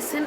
S.N.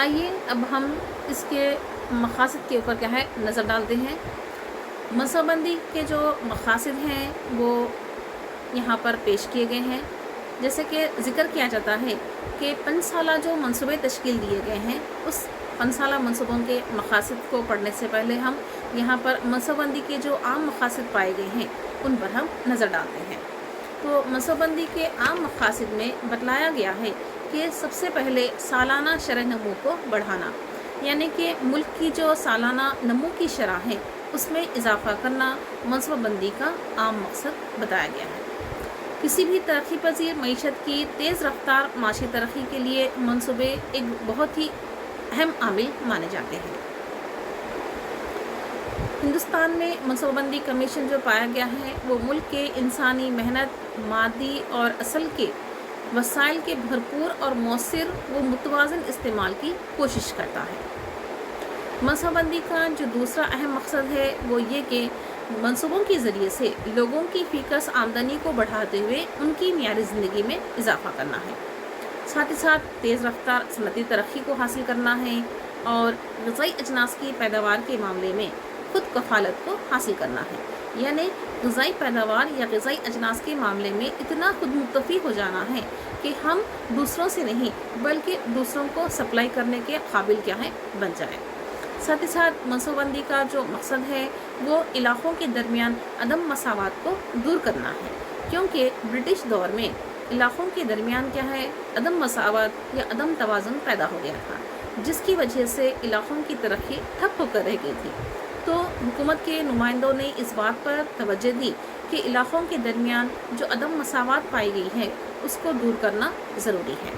آئیے اب ہم اس کے مقاصد کے اوپر کیا ہے نظر ڈالتے ہیں۔ منصوبہ بندی کے جو مقاصد ہیں وہ یہاں پر پیش کیے گئے ہیں۔ جیسے کہ ذکر کیا جاتا ہے کہ 5 سالہ جو منصوبے تشکیل دیے گئے ہیں، اس 5 سالہ منصوبوں کے مقاصد کو پڑھنے سے پہلے ہم یہاں پر منصوبہ بندی کے جو عام مقاصد پائے گئے ہیں ان پر ہم نظر ڈالتے ہیں۔ تو منصوبہ بندی کے عام مقاصد میں بتلایا گیا ہے کہ سب سے پہلے سالانہ شرح نمو کو بڑھانا، یعنی کہ ملک کی جو سالانہ نمو کی شرح ہے اس میں اضافہ کرنا منصوبہ بندی کا عام مقصد بتایا گیا ہے۔ کسی بھی ترقی پذیر معیشت کی تیز رفتار معاشی ترقی کے لیے منصوبے ایک بہت ہی اہم عامل مانے جاتے ہیں۔ ہندوستان میں منصوبہ بندی کمیشن جو پایا گیا ہے وہ ملک کے انسانی محنت، مادی اور اصل کے وسائل کے بھرپور اور مؤثر و متوازن استعمال کی کوشش کرتا ہے۔ منصوبہ بندی کا جو دوسرا اہم مقصد ہے وہ یہ کہ منصوبوں کے ذریعے سے لوگوں کی فی کس آمدنی کو بڑھاتے ہوئے ان کی معیاری زندگی میں اضافہ کرنا ہے، ساتھ ہی ساتھ تیز رفتار صنعتی ترقی کو حاصل کرنا ہے اور غذائی اجناس کی پیداوار کے معاملے میں خود کفالت کو حاصل کرنا ہے، یعنی غذائی پیداوار یا غذائی اجناس کے معاملے میں اتنا خود مکتفی ہو جانا ہے کہ ہم دوسروں سے نہیں بلکہ دوسروں کو سپلائی کرنے کے قابل کیا ہے بن جائیں۔ ساتھ ہی ساتھ منصوبہ بندی کا جو مقصد ہے وہ علاقوں کے درمیان عدم مساوات کو دور کرنا ہے، کیونکہ برٹش دور میں علاقوں کے درمیان کیا ہے عدم مساوات یا عدم توازن پیدا ہو گیا تھا، جس کی وجہ سے علاقوں کی ترقی ٹھپ ہو کر رہ گئی تھی۔ تو حکومت کے نمائندوں نے اس بات پر توجہ دی کہ علاقوں کے درمیان جو عدم مساوات پائی گئی ہے اس کو دور کرنا ضروری ہے۔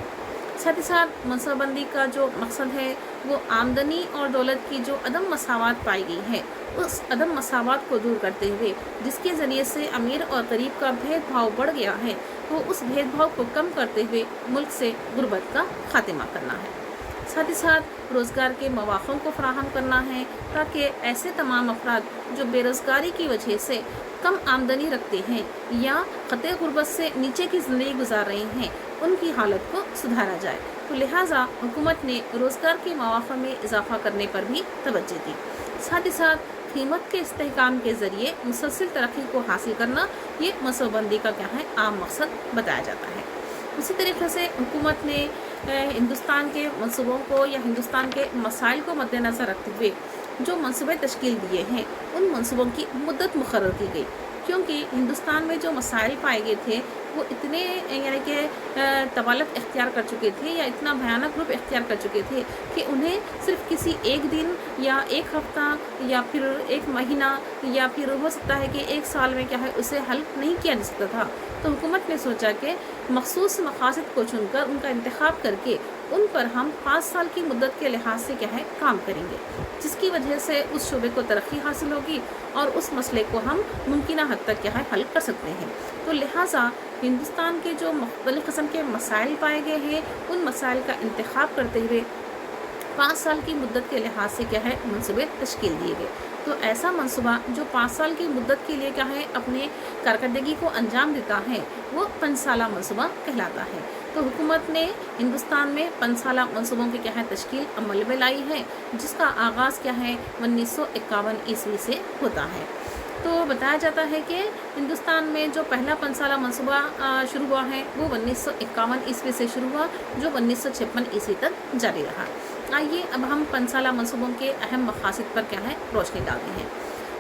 ساتھ ہی ساتھ منصوبہ بندی کا جو مقصد ہے وہ آمدنی اور دولت کی جو عدم مساوات پائی گئی ہے اس عدم مساوات کو دور کرتے ہوئے، جس کے ذریعے سے امیر اور غریب کا بھید بھاؤ بڑھ گیا ہے، وہ اس بھید بھاؤ کو کم کرتے ہوئے ملک سے غربت کا خاتمہ کرنا ہے۔ ساتھ ہی ساتھ روزگار کے مواقع کو فراہم کرنا ہے تاکہ ایسے تمام افراد جو بے روزگاری کی وجہ سے کم آمدنی رکھتے ہیں یا قطع غربت سے نیچے کی زندگی گزار رہے ہیں ان کی حالت کو سدھارا جائے۔ تو لہٰذا حکومت نے روزگار کے مواقع میں اضافہ کرنے پر بھی توجہ دی۔ ساتھ ہی ساتھ قیمت کے استحکام کے ذریعے مسلسل ترقی کو حاصل کرنا یہ منصوبہ بندی کا کیا ہے عام مقصد بتایا جاتا ہے۔ اسی طریقے سے حکومت نے ہندوستان کے منصوبوں کو یا ہندوستان کے مسائل کو مد نظر رکھتے ہوئے جو منصوبے تشکیل دیے ہیں ان منصوبوں کی مدت مقرر کی گئی، کیونکہ ہندوستان میں جو مسائل پائے گئے تھے وہ اتنے یعنی کہ طوالت اختیار کر چکے تھے یا اتنا بھیانک روپ اختیار کر چکے تھے کہ انہیں صرف کسی ایک دن یا ایک ہفتہ یا پھر ایک مہینہ یا پھر ہو سکتا ہے کہ ایک سال میں کیا ہے اسے حل نہیں کیا جا سکتا تھا۔ تو حکومت نے سوچا کہ مخصوص مقاصد کو چن کر ان کا انتخاب کر کے ان پر ہم 5 سال کی مدت کے لحاظ سے کیا ہے کام کریں گے، جس کی وجہ سے اس شعبے کو ترقی حاصل ہوگی اور اس مسئلے کو ہم ممکنہ حد تک کیا ہے حل کر سکتے ہیں۔ تو لہٰذا ہندوستان کے جو مختلف قسم کے مسائل پائے گئے ہیں ان مسائل کا انتخاب کرتے ہوئے 5 سال کی مدت کے لحاظ سے کیا ہے منصوبے تشکیل دیے گئے۔ تو ایسا منصوبہ جو 5 سال کی مدت کے لیے کیا ہے اپنے کارکردگی کو انجام دیتا ہے وہ 5 سالہ منصوبہ کہلاتا ہے۔ تو حکومت نے ہندوستان میں 5 سالہ منصوبوں کی کیا ہے تشکیل عمل میں لائی ہے، جس کا آغاز کیا ہے 1951 عیسوی سے ہوتا ہے۔ تو بتایا جاتا ہے کہ ہندوستان میں جو پہلا 5 سالہ منصوبہ شروع ہوا ہے وہ 1951 عیسوی سے شروع ہوا جو 1956 عیسوی تک جاری رہا۔ آئیے اب ہم 5 سالہ منصوبوں کے اہم مقاصد پر کیا ہے روشنی ڈالتے ہیں۔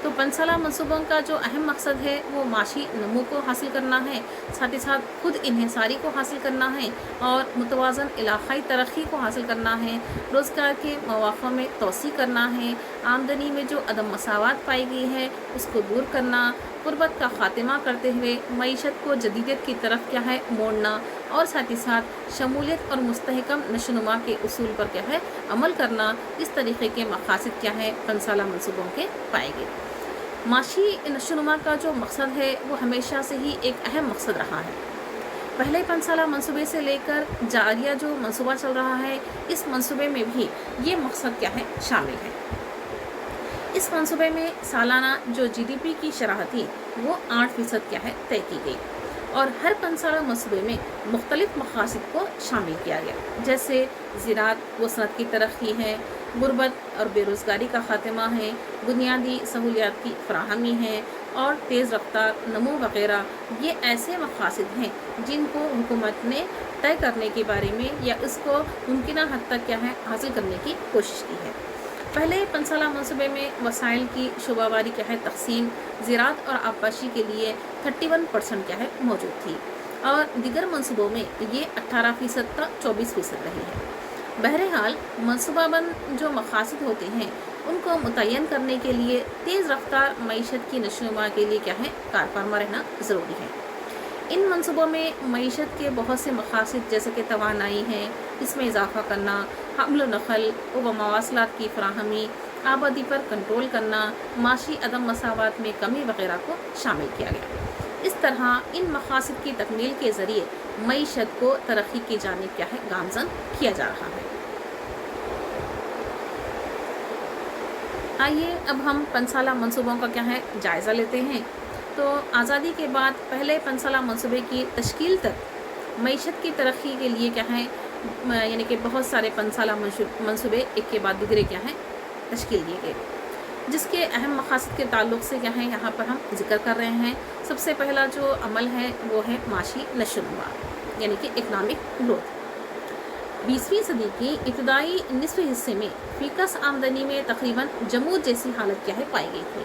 تو 5 سالہ منصوبوں کا جو اہم مقصد ہے وہ معاشی نمو کو حاصل کرنا ہے، ساتھ ہی ساتھ خود انحصاری کو حاصل کرنا ہے اور متوازن علاقائی ترقی کو حاصل کرنا ہے، روزگار کے مواقع میں توسیع کرنا ہے، آمدنی میں جو عدم مساوات پائی گئی ہے اس کو دور کرنا، غربت کا خاتمہ کرتے ہوئے معیشت کو جدیدیت کی طرف کیا ہے موڑنا اور ساتھ ہی ساتھ شمولیت اور مستحکم نشوونما کے اصول پر کیا ہے عمل کرنا، اس طریقے کے مقاصد کیا ہے 5 سالہ منصوبوں کے پائے گئے۔ معاشی نشوونما کا جو مقصد ہے وہ ہمیشہ سے ہی ایک اہم مقصد رہا ہے۔ پہلے 5 سالہ منصوبے سے لے کر جاریہ جو منصوبہ چل رہا ہے اس منصوبے میں بھی یہ مقصد کیا ہے شامل ہے۔ اس منصوبے میں سالانہ جو GDP کی شرح تھی وہ 8% کیا ہے طے کی گئی۔ اور ہر 5 سالہ منصوبے میں مختلف مقاصد کو شامل کیا گیا، جیسے زراعت و صنعت کی ترقی ہے، غربت اور بے روزگاری کا خاتمہ ہے، بنیادی سہولیات کی فراہمی ہے اور تیز رفتار نمو وغیرہ۔ یہ ایسے مقاصد ہیں جن کو حکومت نے طے کرنے کے بارے میں یا اس کو ممکنہ حد تک حاصل کرنے کی کوشش کی ہے۔ پہلے 5 سالہ منصوبے میں وسائل کی شعبہ واری تقسیم زراعت اور آبپاشی کے لیے 31% موجود تھی، اور دیگر منصوبوں میں یہ 18% تا 24% رہی ہے۔ بہرحال منصوبہ بند جو مقاصد ہوتے ہیں ان کو متعین کرنے کے لیے تیز رفتار معیشت کی نشوونما کے لیے کارفرما رہنا ضروری ہے۔ ان منصوبوں میں معیشت کے بہت سے مقاصد جیسے کہ توانائی ہے، اس میں اضافہ کرنا، حمل و نقل و مواصلات کی فراہمی، آبادی پر کنٹرول کرنا، معاشی عدم مساوات میں کمی وغیرہ کو شامل کیا گیا۔ اس طرح ان مقاصد کی تکمیل کے ذریعے معیشت کو ترقی کی جانب گامزن کیا جا رہا ہے۔ آئیے اب ہم 5 سالہ منصوبوں کا جائزہ لیتے ہیں۔ تو آزادی کے بعد پہلے 5 سالہ منصوبے کی تشکیل تک معیشت کی ترقی کے لیے یعنی کہ بہت سارے 5 سالہ منصوبے ایک کے بعد دوسرے تشکیل دیے گئے، جس کے اہم مقاصد کے تعلق سے یہاں پر ہم ذکر کر رہے ہیں۔ سب سے پہلا جو عمل ہے وہ ہے معاشی نشوونما، یعنی کہ اکنامک گروتھ۔ 20ویں صدی کی ابتدائی نصف حصے میں فیکس آمدنی میں تقریباً جمود جیسی حالت پائی گئی تھی،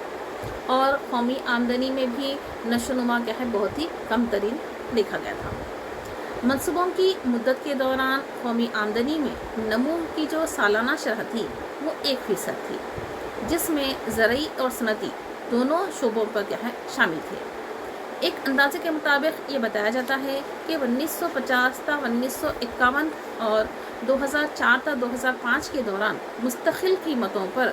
اور قومی آمدنی میں بھی نشوونما بہت ہی کم ترین دیکھا گیا تھا۔ منصوبوں کی مدت کے دوران قومی آمدنی میں نمو کی جو سالانہ شرح تھی وہ 1% تھی، جس میں زرعی اور صنعتی دونوں شعبوں پر شامل تھے۔ ایک اندازے کے مطابق یہ بتایا جاتا ہے کہ 1950 تا 1951 اور 2004 تا 2005 کے دوران مستقل قیمتوں پر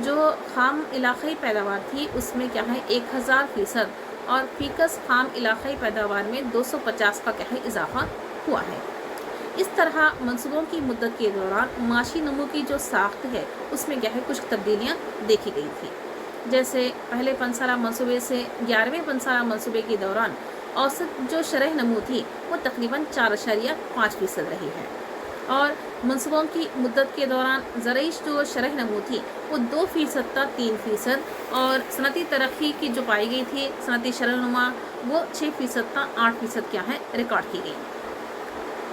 جو خام علاقائی پیداوار تھی اس میں 1000% اور فیکس خام علاقائی پیداوار میں 250 کا اضافہ ہوا ہے۔ اس طرح منصوبوں کی مدت کے دوران معاشی نمو کی جو ساخت ہے اس میں کچھ تبدیلیاں دیکھی گئی تھی، جیسے پہلے 5 سالہ منصوبے سے 11ویں 5 سالہ منصوبے کے دوران اوسط جو شرح نمو تھی وہ تقریباً 4.5% رہی ہے، اور منصوبوں کی مدت کے دوران زرعی جو شرح نمو تھی وہ 2% تا 3%، اور صنعتی ترقی کی جو پائی گئی تھی صنعتی شرح نما وہ 6% تا 8% ریکارڈ کی گئی۔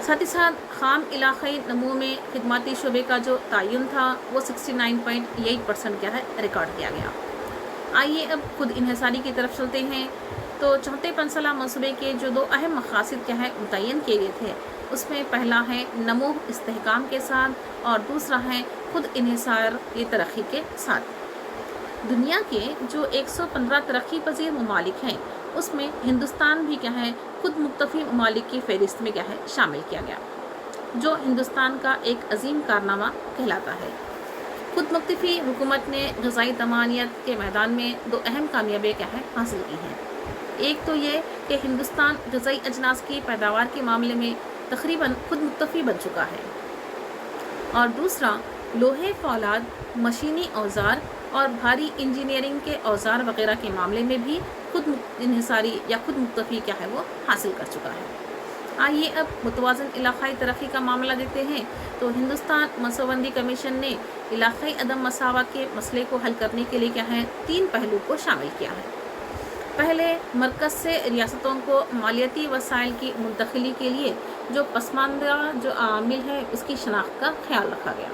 ساتھ ہی ساتھ خام علاقائی نمو میں خدماتی شعبے کا جو تعین تھا وہ 69.8% ریکارڈ کیا گیا۔ آئیے اب خود انحصاری کی طرف چلتے ہیں۔ تو چوتھے 5 سالہ منصوبے کے جو 2 اہم مقاصد متعین کیے گئے تھے اس میں پہلا ہے نمو استحکام کے ساتھ، اور دوسرا ہے خود انحصار ترقی کے ساتھ۔ دنیا کے جو 115 ترقی پذیر ممالک ہیں اس میں ہندوستان بھی خود مکتفی ممالک کی فہرست میں شامل کیا گیا، جو ہندوستان کا ایک عظیم کارنامہ کہلاتا ہے۔ خود مکتفی حکومت نے غذائی تمانیت کے میدان میں 2 اہم کامیابیاں حاصل کی ہیں۔ ایک تو یہ کہ ہندوستان غذائی اجناس کی پیداوار کے معاملے میں تقریباً خود مکتفی بن چکا ہے، اور دوسرا لوہے فولاد، مشینی اوزار اور بھاری انجینئرنگ کے اوزار وغیرہ کے معاملے میں بھی خود انحصاری یا خود مکتفی وہ حاصل کر چکا ہے۔ آئیے اب متوازن علاقائی ترقی کا معاملہ دیکھتے ہیں۔ تو ہندوستان منصوبہ بندی کمیشن نے علاقائی عدم مساوات کے مسئلے کو حل کرنے کے لیے 3 پہلو کو شامل کیا ہے۔ پہلے مرکز سے ریاستوں کو مالیاتی وسائل کی منتقلی کے لیے جو پسماندہ جو عامل ہے اس کی شناخت کا خیال رکھا گیا۔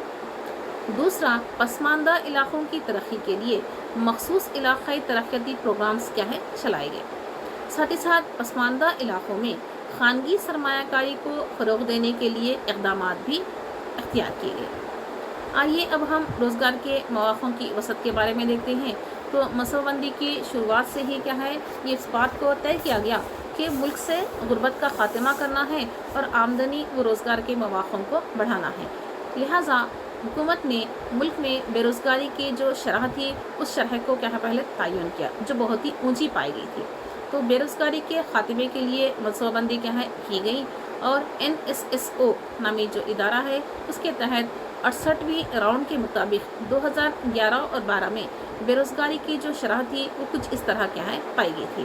دوسرا، پسماندہ علاقوں کی ترقی کے لیے مخصوص علاقائی ترقیاتی پروگرامز چلائے گئے۔ ساتھ ہی ساتھ پسماندہ علاقوں میں خانگی سرمایہ کاری کو فروغ دینے کے لیے اقدامات بھی اختیار کیے گئے۔ آئیے اب ہم روزگار کے مواقع کی وسعت کے بارے میں دیکھتے ہیں۔ تو منصوبہ بندی کی شروعات سے ہی یہ اس بات کو طے کیا گیا کہ ملک سے غربت کا خاتمہ کرنا ہے اور آمدنی و روزگار کے مواقع کو بڑھانا ہے۔ لہٰذا حکومت نے ملک میں بے روزگاری کی جو شرح تھی اس شرح کو پہلے تعین کیا، جو بہت ہی اونچی پائی گئی تھی۔ تو بے روزگاری کے خاتمے کے لیے منصوبہ بندی کی گئی، اور NSSO نامی جو ادارہ ہے اس کے تحت 68ویں راؤنڈ کے مطابق 2011 اور 12 میں بے روزگاری کی جو شرح تھی وہ کچھ اس طرح پائی گئی تھی۔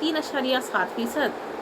3.7%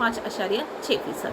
5.6%।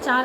4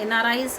NRIs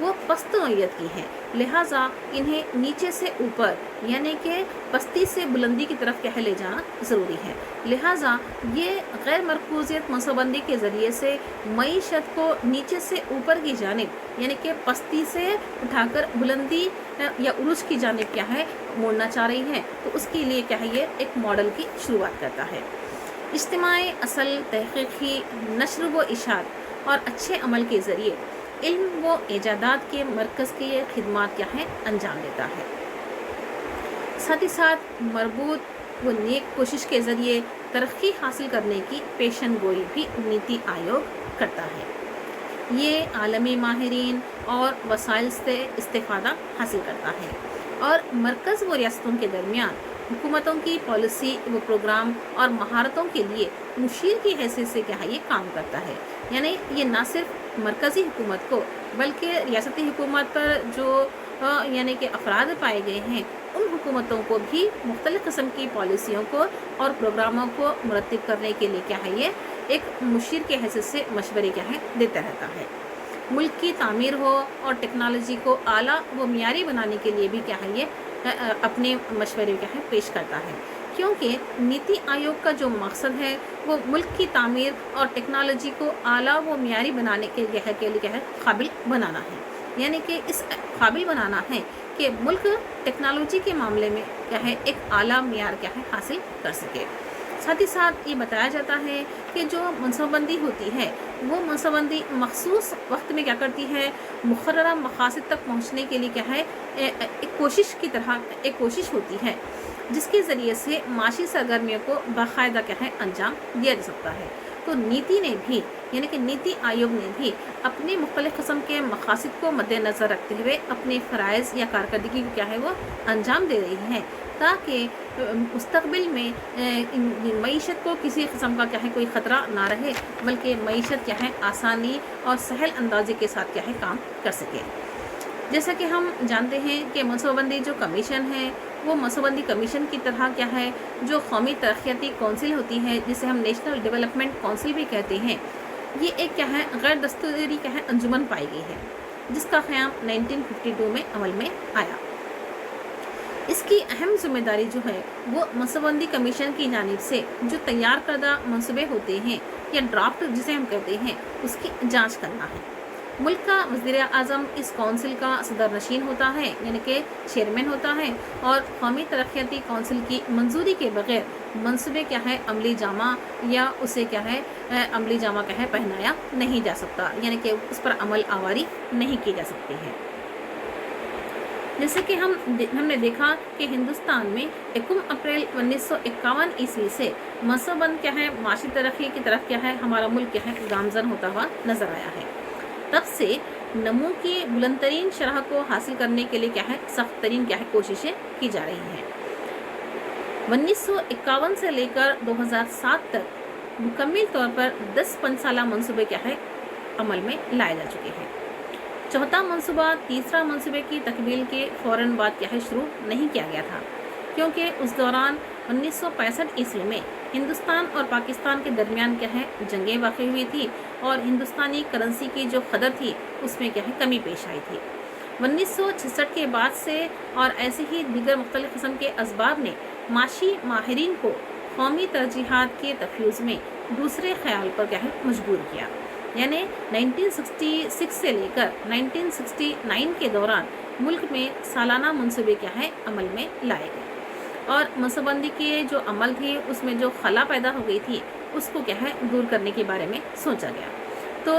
وہ پست نوعیت کی ہیں، لہٰذا انہیں نیچے سے اوپر یعنی کہ پستی سے بلندی کی طرف کیا ہے لے جانا ضروری ہے۔ لہٰذا یہ غیر مرکوزیت منصوبہ بندی کے ذریعے سے معیشت کو نیچے سے اوپر کی جانب یعنی کہ پستی سے اٹھا کر بلندی یا عروج کی جانب کیا ہے موڑنا چاہ رہی ہے، تو اس کے لیے کیا ہے یہ ایک ماڈل کی شروعات کرتا ہے۔ اجتماعی اصل تحقیقی نشر و اشاعت اور اچھے عمل کے ذریعے علم و ایجادات کے مرکز کی یہ خدمات کیا ہے انجام دیتا ہے۔ ساتھ ہی ساتھ مربوط و نیک کوشش کے ذریعے ترقی حاصل کرنے کی پیشن گوئی بھی نیتی آیوگ کرتا ہے۔ یہ عالمی ماہرین اور وسائل سے استفادہ حاصل کرتا ہے اور مرکز و ریاستوں کے درمیان حکومتوں کی پالیسی و پروگرام اور مہارتوں کے لیے مشیر کی حیثیت سے کیا ہے یہ کام کرتا ہے۔ یعنی یہ نہ صرف مرکزی حکومت کو بلکہ ریاستی حکومت پر جو یعنی کہ افراد پائے گئے ہیں ان حکومتوں کو بھی مختلف قسم کی پالیسیوں کو اور پروگراموں کو مرتب کرنے کے لیے کیا ہے یہ ایک مشیر کے حیثیت سے مشورے کیا ہے دیتا رہتا ہے۔ ملک کی تعمیر ہو اور ٹیکنالوجی کو اعلیٰ و معیاری بنانے کے لیے بھی کیا ہے یہ اپنے مشورے کیا ہے پیش کرتا ہے، کیونکہ نیتی آیوگ کا جو مقصد ہے وہ ملک کی تعمیر اور ٹیکنالوجی کو اعلیٰ و معیاری بنانے کے لیے کیا ہے قابل بنانا ہے، یعنی کہ اس قابل بنانا ہے کہ ملک ٹیکنالوجی کے معاملے میں کیا ہے ایک اعلیٰ معیار کیا ہے حاصل کر سکے۔ ساتھ ہی ساتھ یہ بتایا جاتا ہے کہ جو منصوبہ بندی ہوتی ہے وہ منصوبہ بندی مخصوص وقت میں کیا کرتی ہے مقررہ مقاصد تک پہنچنے کے لیے کیا ہے ایک کوشش کی طرح ایک کوشش ہوتی ہے جس کے ذریعے سے معاشی سرگرمیوں کو باقاعدہ کیا ہے انجام دیا جا سکتا ہے۔ تو نیتی نے بھی یعنی کہ نیتی آیوگ نے بھی اپنے مختلف قسم کے مقاصد کو مد نظر رکھتے ہوئے اپنے فرائض یا کارکردگی کو کیا ہے وہ انجام دے رہی ہے تاکہ مستقبل میں معیشت کو کسی قسم کا کیا ہے کوئی خطرہ نہ رہے بلکہ معیشت کیا ہے آسانی اور سہل اندازی کے ساتھ کیا ہے کام کر سکے۔ جیسا کہ ہم جانتے ہیں کہ منصوبہ بندی جو کمیشن ہے وہ منصوبہ بندی کمیشن کی طرح کیا ہے جو قومی ترقیاتی کونسل ہوتی ہے جسے ہم نیشنل ڈیولپمنٹ کونسل بھی کہتے ہیں، یہ ایک کیا ہے غیر دستوری کیا ہے انجمن پائی گئی ہے جس کا قیام 1952 میں عمل میں آیا۔ اس کی اہم ذمہ داری جو ہے وہ منصوبہ بندی کمیشن کی جانب سے جو تیار کردہ منصوبے ہوتے ہیں یا ڈرافٹ جسے ہم کہتے ہیں اس کی جانچ کرنا ہے۔ ملک کا وزیر اعظم اس کونسل کا صدر نشین ہوتا ہے یعنی کہ چیئرمین ہوتا ہے اور قومی ترقیاتی کونسل کی منظوری کے بغیر منصوبے کیا ہے عملی جامہ یا اسے کیا ہے عملی جامہ کیا ہے پہنایا نہیں جا سکتا، یعنی کہ اس پر عمل آوری نہیں کی جا سکتی ہے۔ جیسے کہ ہم نے دیکھا کہ ہندوستان میں 1 اپریل 1951 عیسوی سے منصوبہ بند کیا ہے معاشی ترقی کی طرف کیا ہے ہمارا ملک کیا ہے گامزن ہوتا ہوا نظر آیا ہے۔ تب سے نمو کی بلند ترین شرح کو حاصل کرنے کے لیے کیا ہے سخت ترین کیا ہے کوششیں کی جا رہی ہیں۔ 1951 سے لے کر 2007 تک مکمل طور پر 10 5 سالہ منصوبے کیا ہے عمل میں لائے جا چکے ہیں۔ چوتھا منصوبہ تیسرا منصوبے کی تکمیل کے فوراً بعد کیا ہے شروع نہیں کیا گیا تھا، کیونکہ اس دوران 1965 عیسوی میں ہندوستان اور پاکستان کے درمیان کیا ہے جنگیں واقع ہوئی تھی اور ہندوستانی کرنسی کی جو قدر تھی اس میں کیا ہے کمی پیش آئی تھی۔ 1966 کے بعد سے اور ایسے ہی دیگر مختلف قسم کے اسباب نے معاشی ماہرین کو قومی ترجیحات کے تفویض میں دوسرے خیال پر کیا ہے مجبور کیا، یعنی 1966 سے لے کر 1969 کے دوران ملک میں سالانہ منصوبے کیا ہے عمل میں لائے گئے اور منصوبہ بندی کے جو عمل تھی اس میں جو خلا پیدا ہو گئی تھی اس کو کیا ہے دور کرنے کے بارے میں سوچا گیا۔ تو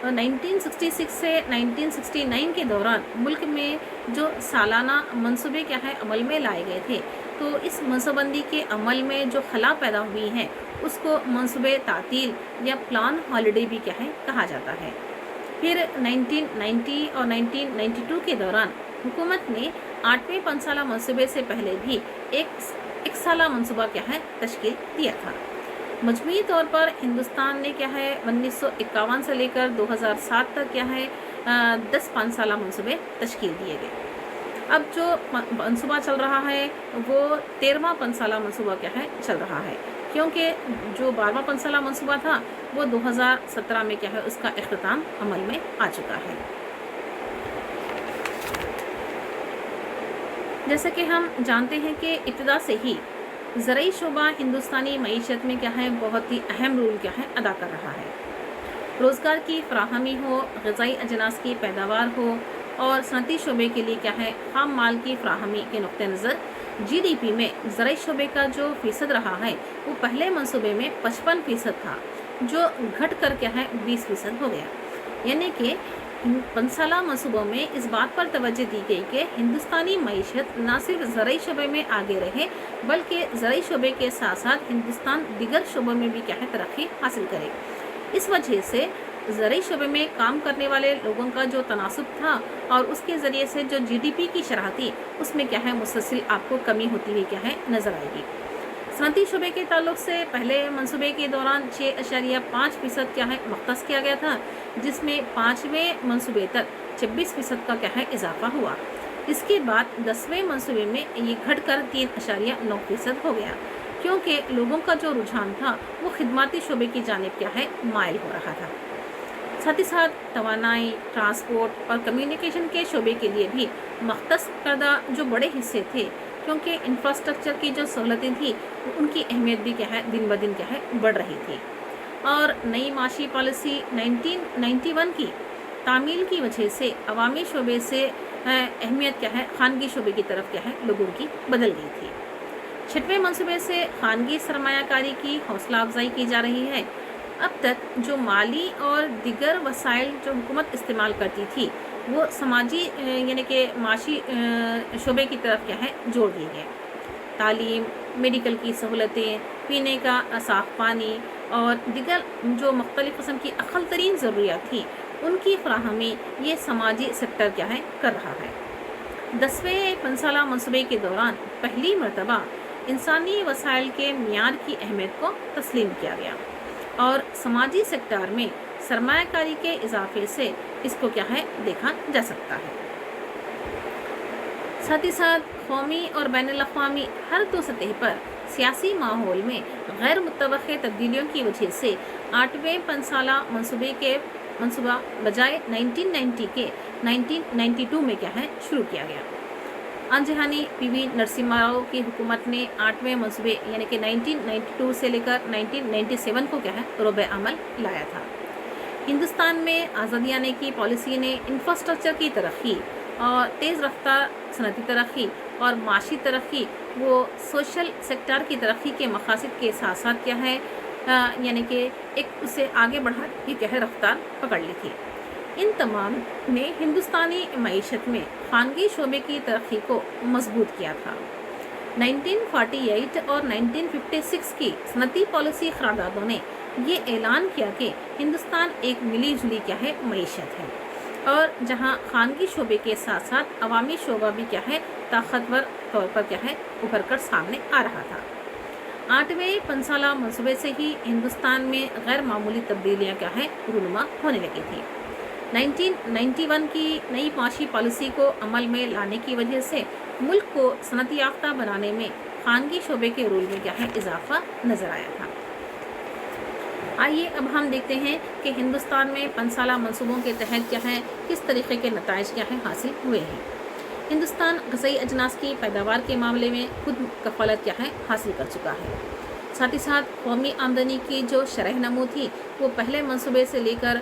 1966 سے 1969 کے دوران ملک میں جو سالانہ منصوبے کیا ہے عمل میں لائے گئے تھے تو اس منصوبہ بندی کے عمل میں جو خلا پیدا ہوئی ہے اس کو منصوبے تعطیل یا پلان ہالیڈے بھی کیا ہے کہا جاتا ہے۔ پھر 1990 اور 1992 کے دوران حکومت نے 8ویں 5 سالہ منصوبے سے پہلے بھی ایک سالہ منصوبہ کیا ہے تشکیل دیا تھا۔ مجموعی طور پر ہندوستان نے کیا ہے 1951 سے لے کر 2007 تک کیا ہے 10 5 سالہ منصوبے تشکیل دیے گئے۔ اب جو منصوبہ چل رہا ہے وہ 13واں 5 سالہ منصوبہ کیا ہے چل رہا ہے، کیونکہ جو 12واں 5 سالہ منصوبہ تھا وہ 2017 میں کیا ہے اس کا اختتام عمل میں آ چکا ہے۔ جیسا کہ ہم جانتے ہیں کہ ابتدا سے ہی زرعی شعبہ ہندوستانی معیشت میں کیا ہے بہت ہی اہم رول کیا ہے ادا کر رہا ہے۔ روزگار کی فراہمی ہو، غذائی اجناس کی پیداوار ہو اور صنعتی شعبے کے لیے کیا ہے خام مال کی فراہمی کے نقطہ نظر جی ڈی پی میں زرعی شعبے کا جو فیصد رہا ہے وہ پہلے منصوبے میں 55% تھا، جو گھٹ کر کیا ہے 20% ہو گیا۔ یعنی کہ 5 سالہ منصوبوں میں اس بات پر توجہ دی گئی کہ ہندوستانی معیشت نہ صرف زرعی شعبے میں آگے رہے بلکہ زرعی شعبے کے ساتھ ساتھ ہندوستان دیگر شعبوں میں بھی کیا ہے ترقی حاصل کرے۔ اس وجہ سے زرعی شعبے میں کام کرنے والے لوگوں کا جو تناسب تھا اور اس کے ذریعے سے جو جی ڈی پی کی شرح تھی اس میں کیا ہے مسلسل آپ کو کمی ہوتی ہوئی کیا ہے نظر آئے گی۔ صنعتی شعبے کے تعلق سے پہلے منصوبے کے دوران 6.5% کیا ہے مختص کیا گیا تھا، جس میں 5ویں منصوبے تک 26% کا کیا ہے اضافہ ہوا۔ اس کے بعد 10ویں منصوبے میں یہ گھٹ کر 3.9% ہو گیا، کیونکہ لوگوں کا جو رجحان تھا وہ خدماتی شعبے کی جانب کیا ہے مائل ہو رہا تھا۔ ساتھ ہی ساتھ توانائی، ٹرانسپورٹ اور کمیونیکیشن کے شعبے کے لیے بھی مختص کردہ جو بڑے حصے تھے، کیونکہ انفراسٹرکچر کی جو سہولتیں تھیں ان کی اہمیت بھی کیا ہے دن بدن کیا ہے بڑھ رہی تھی، اور نئی معاشی پالیسی 1991 کی تعمیل کی وجہ سے عوامی شعبے سے اہمیت کیا ہے خانگی شعبے کی طرف کیا ہے لوگوں کی بدل گئی تھی۔ 6ویں منصوبے سے خانگی سرمایہ کاری کی حوصلہ افزائی کی جا رہی ہے۔ اب تک جو مالی اور دیگر وسائل جو حکومت استعمال کرتی تھی وہ سماجی یعنی کہ معاشی شعبے کی طرف کیا ہے جوڑ دیے گئے۔ تعلیم، میڈیکل کی سہولتیں، پینے کا صاف پانی اور دیگر جو مختلف قسم کی اقل ترین ضروریات تھیں ان کی فراہمی یہ سماجی سیکٹر کیا ہے کر رہا ہے۔ 10ویں 5 سالہ منصوبے کے دوران پہلی مرتبہ انسانی وسائل کے معیار کی اہمیت کو تسلیم کیا گیا اور سماجی سیکٹر میں سرمایہ کاری کے اضافے سے اس کو کیا ہے دیکھا جا سکتا ہے۔ ساتھ ہی ساتھ قومی اور بین الاقوامی ہر دو سطح پر سیاسی ماحول میں غیر متوقع تبدیلیوں کی وجہ سے 8ویں 5 سالہ منصوبہ بجائے 1990 کے 1992 میں کیا ہے شروع کیا گیا۔ جہانی پی وی نرسمہا راؤ کی حکومت نے 8ویں منصوبے یعنی کہ 1992 سے لے کر 1997 کو کیا ہے رب عمل لایا تھا۔ ہندوستان میں آزادی آنے کی پالیسی نے انفراسٹرکچر کی ترقی اور تیز رفتار صنعتی ترقی اور معاشی ترقی وہ سوشل سیکٹر کی ترقی کے مقاصد کے ساتھ ساتھ کیا ہے یعنی کہ ایک اسے آگے بڑھانے کی کیا ہے رفتار پکڑ لی تھی۔ ان تمام نے ہندوستانی معیشت میں خانگی شعبے کی ترقی کو مضبوط کیا تھا۔ 1948 اور 1956 کی صنعتی پالیسی قراردادوں نے یہ اعلان کیا کہ ہندوستان ایک ملی جلی کیا ہے معیشت ہے، اور جہاں خانگی شعبے کے ساتھ ساتھ عوامی شعبہ بھی کیا ہے طاقتور طور پر کیا ہے ابھر کر سامنے آ رہا تھا۔ 8ویں 5 سالہ منصوبے سے ہی ہندوستان میں غیر معمولی تبدیلیاں کیا ہے رونما ہونے لگی تھی۔ 1991 کی نئی معاشی پالیسی کو عمل میں لانے کی وجہ سے ملک کو صنعتی یافتہ بنانے میں خانگی شعبے کے رول میں کیا ہے اضافہ نظر آیا تھا۔ آئیے اب ہم دیکھتے ہیں کہ ہندوستان میں 5 سالہ منصوبوں کے تحت کیا ہے کس طریقے کے نتائج کیا ہے حاصل ہوئے ہیں۔ ہندوستان غذائی اجناس کی پیداوار کے معاملے میں خود کفالت کیا ہے حاصل کر چکا ہے۔ ساتھ ہی ساتھ قومی آمدنی کی جو شرح نمو تھی وہ پہلے منصوبے سے لے کر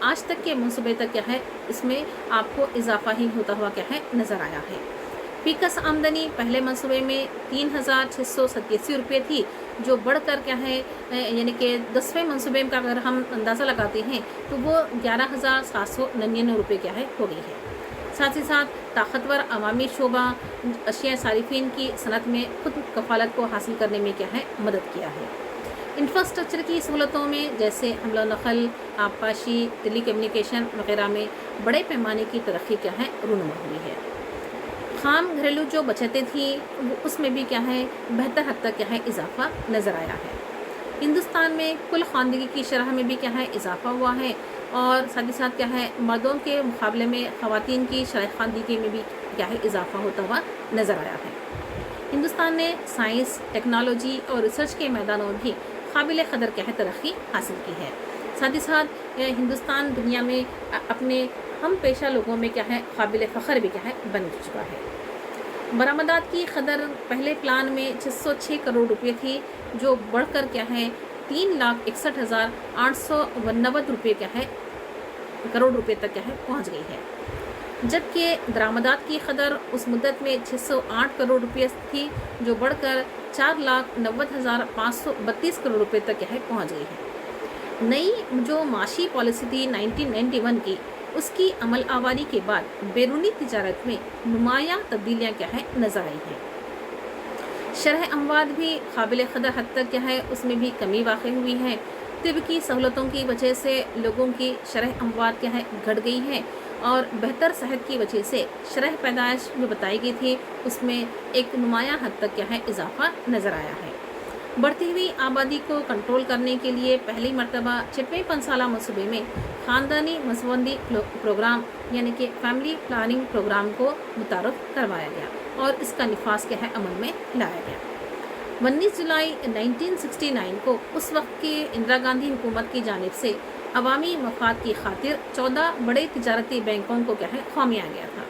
آج تک کے منصوبے تک کیا ہے اس میں آپ کو اضافہ ہی ہوتا ہوا کیا ہے نظر آیا ہے۔ فی کس آمدنی پہلے منصوبے میں 3,687 روپے تھی، جو بڑھ کر کیا ہے یعنی کہ 10ویں منصوبے کا اگر ہم اندازہ لگاتے ہیں تو وہ 11,799 روپے کیا ہے ہو گئی ہے۔ ساتھ ہی ساتھ طاقتور عوامی شعبہ اشیاء صارفین کی صنعت میں خود کفالت کو حاصل کرنے میں کیا ہے مدد کیا ہے۔ انفراسٹرکچر کی سہولتوں میں جیسے حمل و نقل، آبپاشی، ٹیلی کمیونیکیشن وغیرہ میں بڑے پیمانے کی ترقی کیا ہے رونما ہوئی ہے۔ خام گھریلو جو بچتیں تھیں اس میں بھی کیا ہے بہتر حد تک کیا ہے اضافہ نظر آیا ہے۔ ہندوستان میں کل خواندگی کی شرح میں بھی کیا ہے اضافہ ہوا ہے، اور ساتھ ہی ساتھ کیا ہے مردوں کے مقابلے میں خواتین کی شرح خواندگی میں بھی کیا ہے اضافہ ہوتا ہوا نظر آیا ہے۔ ہندوستان نے سائنس، ٹیکنالوجی اور ریسرچ کے میدانوں میں بھی قابل قدر کیا ہے ترقی حاصل کی ہے۔ ساتھ ہی ساتھ ہندوستان دنیا میں اپنے ہم پیشہ لوگوں میں کیا ہے قابل فخر بھی کیا ہے بن چکا ہے۔ برآمدات کی قدر پہلے پلان میں 606 کروڑ روپے تھی، جو بڑھ کر کیا ہے 3,61,889 روپے کروڑ روپے تک پہنچ گئی ہے، جبکہ درآمدات کی قدر اس مدت میں 608 کروڑ روپے تھی، جو بڑھ کر 4,90,532 کروڑ روپے تک پہنچ گئی ہے۔ نئی جو معاشی پالیسی تھی 1991 کی، اس کی عمل آوری کے بعد بیرونی تجارت میں نمایاں تبدیلیاں نظر آئی ہیں۔ شرح اموات بھی قابل قدر حد تک اس میں بھی کمی واقع ہوئی ہے۔ طب کی سہولتوں کی وجہ سے لوگوں کی شرح اموات گھٹ گئی ہے، اور بہتر صحت کی وجہ سے شرح پیدائش جو بتائی گئی تھی اس میں ایک نمایاں حد تک اضافہ نظر آیا ہے۔ بڑھتی ہوئی آبادی کو کنٹرول کرنے کے لیے پہلی مرتبہ 6ویں 5 سالہ منصوبے میں خاندانی منصوبندی پروگرام یعنی کہ فیملی پلاننگ پروگرام کو متعارف کروایا گیا اور اس کا نفاذ عمل میں لایا گیا۔ 19 جولائی 1969 کو اس وقت کی اندرا گاندھی حکومت کی جانب سے عوامی مفاد کی خاطر 14 بڑے تجارتی بینکوں کو خامیا گیا تھا۔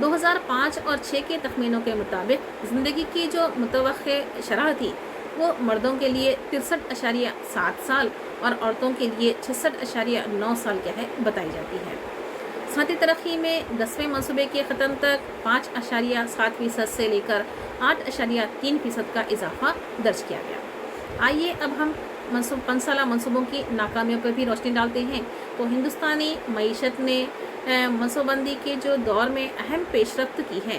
2005 اور 6 کے تخمینوں کے مطابق زندگی کی جو متوقع شرح تھی وہ مردوں کے لیے 63.7 سال اور عورتوں کے لیے 66.9 سال بتائی جاتی ہے۔ صنعتی ترقی میں 10ویں منصوبے کے ختم تک 5.7% سے لے کر 8.3% کا اضافہ درج کیا گیا۔ آئیے اب ہم 5 سالہ منصوبوں کی ناکامیوں پر بھی روشنی ڈالتے ہیں۔ تو ہندوستانی معیشت نے منصوبہ بندی کے جو دور میں اہم پیش رفت کی ہے،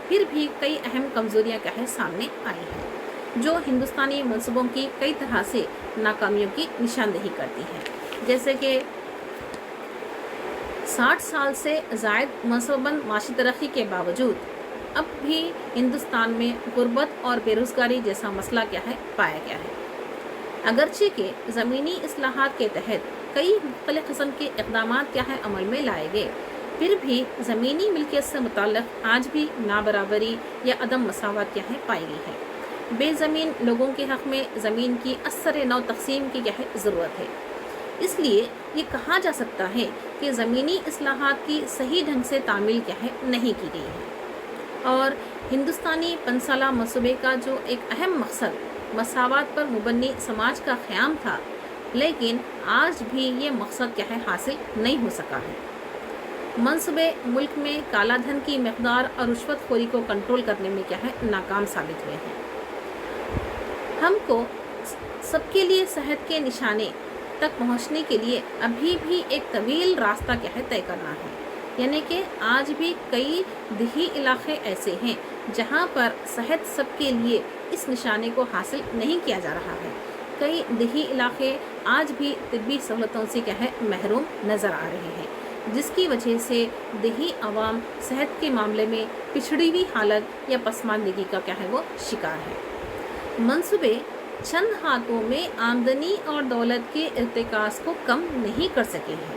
پھر بھی کئی اہم کمزوریاں سامنے آئی ہیں، جو ہندوستانی منصوبوں کی کئی طرح سے ناکامیوں کی نشاندہی کرتی ہیں۔ جیسے کہ 60 سال سے زائد منصوبہ بند معاشی ترقی کے باوجود اب بھی ہندوستان میں غربت اور بے روزگاری جیسا مسئلہ پایا گیا ہے۔ اگرچہ کہ زمینی اصلاحات کے تحت کئی مختلف قسم کے اقدامات عمل میں لائے گئے، پھر بھی زمینی ملکیت سے متعلق آج بھی نابرابری یا عدم مساوات پائی گئی ہے۔ بے زمین لوگوں کے حق میں زمین کی اثر نو تقسیم کی ضرورت ہے۔ اس لیے یہ کہا جا سکتا ہے کہ زمینی اصلاحات کی صحیح ڈھنگ سے تعمیل نہیں کی گئی ہے، اور ہندوستانی 5 سالہ منصوبے کا جو ایک اہم مقصد مساوات پر مبنی سماج کا قیام تھا، لیکن آج بھی یہ مقصد حاصل نہیں ہو سکا ہے۔ منصوبے ملک میں کالا دھن کی مقدار اور رشوت خوری کو کنٹرول کرنے میں ناکام ثابت ہوئے ہیں۔ ہم کو سب کے لیے صحت کے نشانے تک پہنچنے کے لیے ابھی بھی ایک طویل راستہ طے کرنا ہے، یعنی کہ آج بھی کئی دیہی علاقے ایسے ہیں جہاں پر صحت سب کے لیے اس نشانے کو حاصل نہیں کیا جا رہا ہے۔ کئی دیہی علاقے آج بھی طبی سہولتوں سے محروم نظر آ رہے ہیں، جس کی وجہ سے دیہی عوام صحت کے معاملے میں پچھڑی ہوئی حالت یا پسماندگی کا وہ شکار ہے۔ منصوبے چند ہاتھوں میں آمدنی اور دولت کے ارتکاز کو کم نہیں کر سکے ہیں۔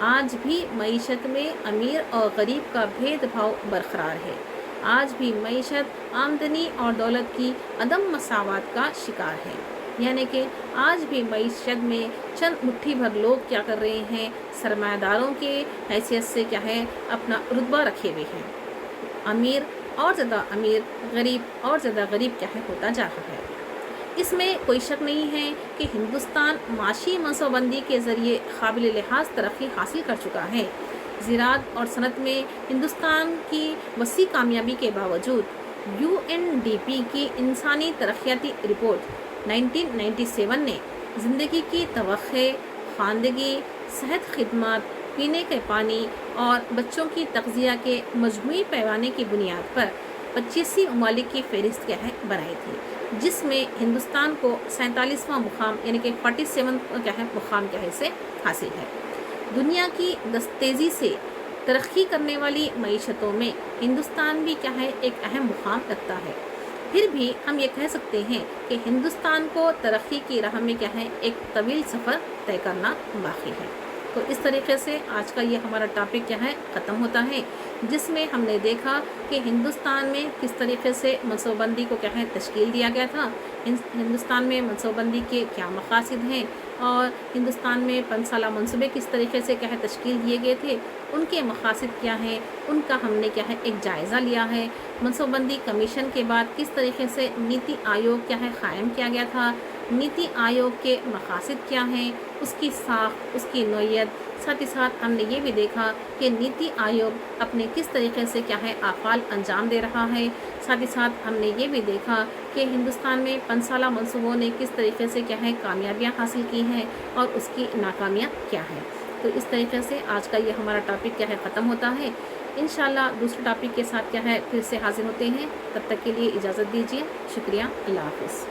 آج بھی معیشت میں امیر اور غریب کا بھید بھاؤ برقرار ہے۔ آج بھی معیشت آمدنی اور دولت کی عدم مساوات کا شکار ہے، یعنی کہ آج بھی معیشت میں چند مٹھی بھر لوگ کر رہے ہیں، سرمایہ داروں کے حیثیت سے اپنا رتبہ رکھے ہوئے ہیں۔ امیر اور زیادہ امیر، غریب اور زیادہ غریب ہوتا جا رہا ہے۔ اس میں کوئی شک نہیں ہے کہ ہندوستان معاشی منصوبہ بندی کے ذریعے قابل لحاظ ترقی حاصل کر چکا ہے۔ زراعت اور صنعت میں ہندوستان کی وسیع کامیابی کے باوجود UNDP کی انسانی ترقیاتی رپورٹ 1997 نے زندگی کی توقع، خواندگی، صحت خدمات، پینے کے پانی اور بچوں کی تغذیہ کے مجموعی پیمانے کی بنیاد پر 25 ممالک کی فہرست بنائی تھی، جس میں ہندوستان کو 47واں مقام یعنی کہ 47 مقام سے حاصل ہے۔ دنیا کی تیزی سے ترقی کرنے والی معیشتوں میں ہندوستان بھی ایک اہم مقام رکھتا ہے۔ پھر بھی ہم یہ کہہ سکتے ہیں کہ ہندوستان کو ترقی کی راہ میں ایک طویل سفر طے کرنا باقی ہے۔ تو اس طریقے سے آج کا یہ ہمارا ٹاپک کیا ہے ختم ہوتا ہے، جس میں ہم نے دیکھا کہ ہندوستان میں کس طریقے سے منصوبہ بندی کو کیا ہے تشکیل دیا گیا تھا، ہندوستان میں منصوبہ بندی کے کیا مقاصد ہیں، اور ہندوستان میں 5 سالہ منصوبے کس طریقے سے کیا ہے تشکیل دیے گئے تھے، ان کے مقاصد کیا ہیں، ان کا ہم نے کیا ہے ایک جائزہ لیا ہے۔ منصوبہ بندی کمیشن کے بعد کس طریقے سے نیتی آیوگ کیا ہے قائم کیا گیا تھا، نیتی آیوگ کے مقاصد کیا ہیں، اس کی ساخت، اس کی نوعیت، ساتھ ہی ساتھ ہم نے یہ بھی دیکھا کہ نیتی آیوگ اپنے کس طریقے سے کیا ہے اعمال انجام دے رہا ہے، ساتھ ہی ساتھ ہم نے یہ بھی دیکھا کہ ہندوستان میں 5 سالہ منصوبوں نے کس طریقے سے کیا ہے کامیابیاں حاصل کی ہیں اور اس کی ناکامیاں کیا ہیں۔ تو اس طریقے سے آج کا یہ ہمارا ٹاپک کیا ہے ختم ہوتا ہے۔ انشاءاللہ دوسرے ٹاپک کے ساتھ کیا ہے پھر سے حاضر ہوتے ہیں، تب تک کے لیے اجازت دیجیے، شکریہ، اللہ حافظ۔